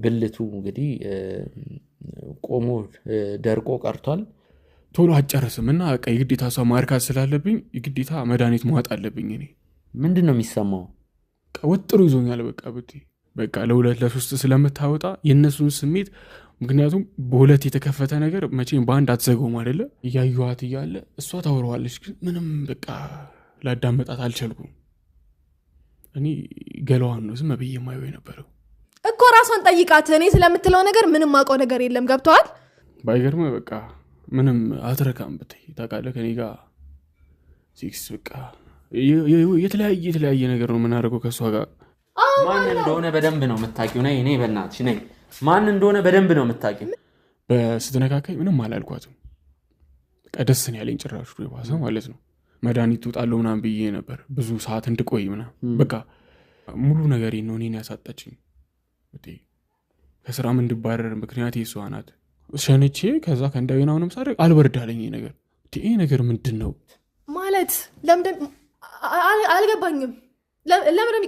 ብልቱ እንግዲህ ቆሞ ደርቆ ቀርቷል። ቶሎ አጨርስም እና በቃ የግዴታ ሰው ማርካት ስላለብኝ የግዴታ መድኃኒት ማዋጥ አለብኝ። እኔ ምንድነው የሚሰማው? ወጥሮ ይዞኛል። በቃ ለሁለት ለሶስት ስለምታወጣ የእነሱን ስሜት ምክንያቱም በሁለት የተከፈተ ነገር መቼም በአንድ አትዘገውም አይደለ? እያየኋት እያለ እሷ ታወራዋለች፣ ግን ምንም በቃ ላዳመጣት አልቻልኩም። እኔ ገለዋን ነው ዝም ብዬ የማየው የነበረው እኮ። ራሷን ጠይቃት። እኔ ስለምትለው ነገር ምንም አውቀው ነገር የለም። ገብተዋል። ባይገርም በቃ ምንም አትረካም። ብታይ ታውቃለህ፣ ከኔ ጋር ሴክስ በቃ የተለያየ ነገር ነው የምናደርገው ከእሷ ጋር። ማን እንደሆነ በደንብ ነው የምታውቂው። ነይ በእናትሽ ነይ። ማን እንደሆነ በደንብ ነው የምታውቂው። በስትነካካኝ ምንም አላልኳትም። በቃ ደስ ነው ያለኝ። ጭራሹ የባሰ ማለት ነው። መድኃኒት ውጣለሁ ምናምን ብዬ ነበር ብዙ ሰዓት እንድቆይ ምናምን። በቃ ሙሉ ነገሬ ነው እኔን ያሳጣችኝ። ከስራም እንድባረር ምክንያት የሷ ናት። ሸንቼ ከዛ ከእንደገና አሁንም ሳደርግ አልበርዳለኝ። ይሄ ነገር ምንድን ነው ማለት? ለምንድን አልገባኝም። ለምን